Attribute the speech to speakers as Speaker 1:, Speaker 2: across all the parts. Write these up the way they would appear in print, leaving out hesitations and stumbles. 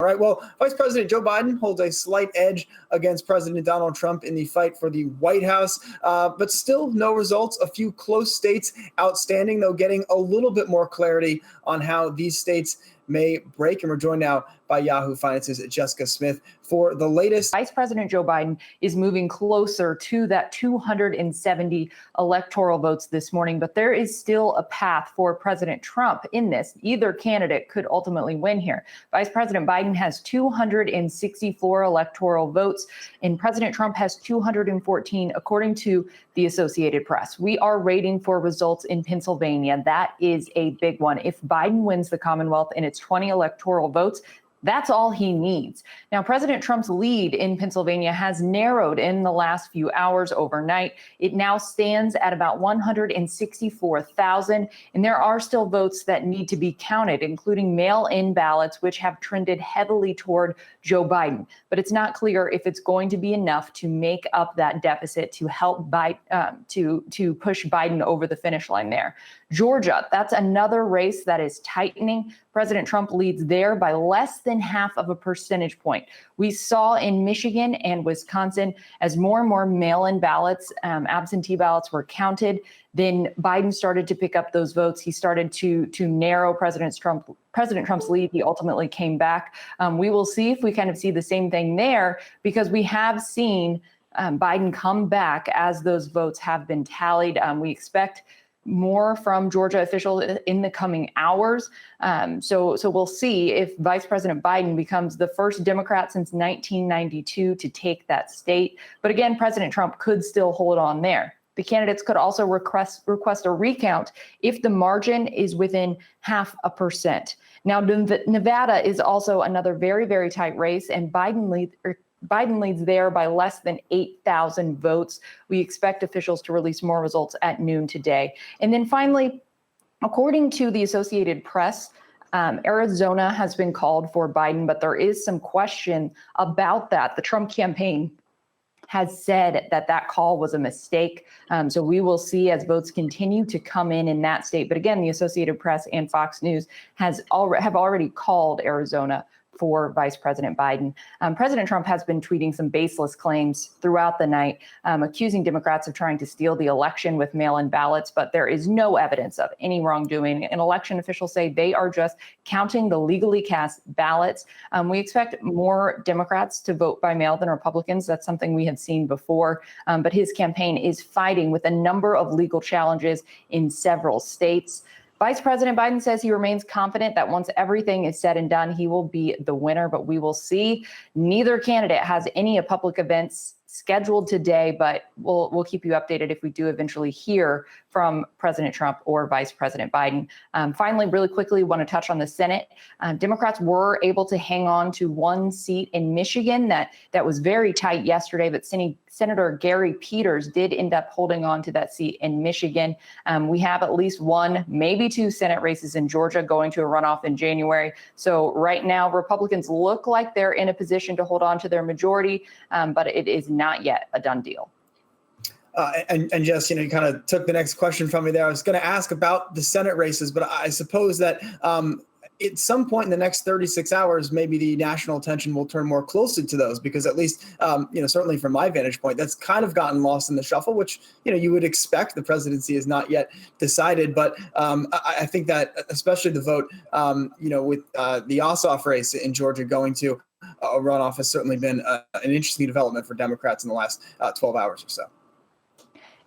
Speaker 1: All right. Well, Vice President Joe Biden holds a slight edge against President Donald Trump in the fight for the White House, but still no results. A few close states outstanding, though, getting a little bit more clarity on how these states may break. And we're joined now by Yahoo Finance's Jessica Smith for the latest.
Speaker 2: Vice President Joe Biden is moving closer to that 270 electoral votes this morning, but there is still a path for President Trump in this. Either candidate could ultimately win here. Vice President Biden has 264 electoral votes, and President Trump has 214, according to the Associated Press. We are waiting for results in Pennsylvania. That is a big one. If Biden wins the Commonwealth and it's 20 electoral votes, that's all he needs. Now, President Trump's lead in Pennsylvania has narrowed in the last few hours overnight. It now stands at about 164,000, and there are still votes that need to be counted, including mail-in ballots, which have trended heavily toward Joe Biden. But it's not clear if it's going to be enough to make up that deficit to help to push Biden over the finish line there. Georgia, that's another race that is tightening. President Trump leads there by less than half of a percentage point. We saw in Michigan and Wisconsin, as more and more mail-in ballots, absentee ballots were counted, then Biden started to pick up those votes. He started to narrow President Trump's lead. He ultimately came back. We will see if we kind of see the same thing there, because we have seen Biden come back as those votes have been tallied. We expect more from Georgia officials in the coming hours. So we'll see if Vice President Biden becomes the first Democrat since 1992 to take that state. But again, President Trump could still hold on there. The candidates could also request a recount if the margin is within 0.5%. Now, Nevada is also another very, very tight race, and Biden leads there by less than 8,000 votes. We expect officials to release more results at noon today. And then finally, according to the Associated Press, Arizona has been called for Biden, but there is some question about that. The Trump campaign has said that call was a mistake. So we will see as votes continue to come in that state. But again, the Associated Press and Fox News have already called Arizona for Vice President Biden. President Trump has been tweeting some baseless claims throughout the night, accusing Democrats of trying to steal the election with mail-in ballots, but there is no evidence of any wrongdoing. And election officials say they are just counting the legally cast ballots. We expect more Democrats to vote by mail than Republicans. That's something we have seen before. But his campaign is fighting with a number of legal challenges in several states. Vice President Biden says he remains confident that once everything is said and done, he will be the winner, but we will see. Neither candidate has any public events scheduled today, but we'll keep you updated if we do eventually hear from President Trump or Vice President Biden. Finally, really quickly, want to touch on the Senate. Democrats were able to hang on to one seat in Michigan that was very tight yesterday, but Senator Gary Peters did end up holding on to that seat in Michigan. We have at least one, maybe two Senate races in Georgia going to a runoff in January. So right now, Republicans look like they're in a position to hold on to their majority, but it is not yet a done deal.
Speaker 1: And Jess, you kind of took the next question from me there. I was going to ask about the Senate races, but I suppose that at some point in the next 36 hours, maybe the national attention will turn more closely to those, because at least, certainly from my vantage point, that's kind of gotten lost in the shuffle, which, you would expect. The presidency is not yet decided. But I think that especially the vote, with the Ossoff race in Georgia going to a runoff has certainly been an interesting development for Democrats in the last 12 hours or so.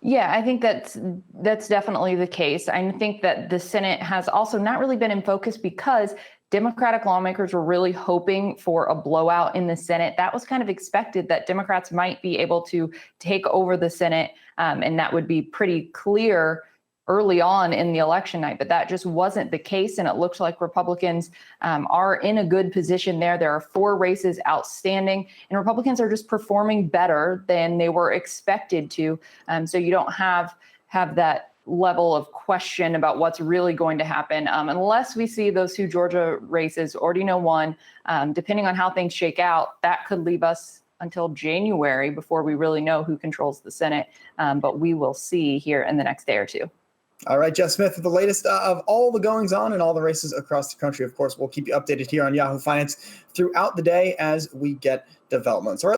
Speaker 2: Yeah, I think that's definitely the case. I think that the Senate has also not really been in focus because Democratic lawmakers were really hoping for a blowout in the Senate. That was kind of expected, that Democrats might be able to take over the Senate, and that would be pretty clear early on in the election night, but that just wasn't the case. And it looks like Republicans are in a good position there. There are 4 races outstanding, and Republicans are just performing better than they were expected to. So you don't have that level of question about what's really going to happen unless we see those 2 Georgia races, already know one. Depending on how things shake out, that could leave us until January before we really know who controls the Senate. But we will see here in the next day or two.
Speaker 1: All right, Jeff Smith, with the latest of all the goings on and all the races across the country. Of course, we'll keep you updated here on Yahoo Finance throughout the day as we get developments. All right.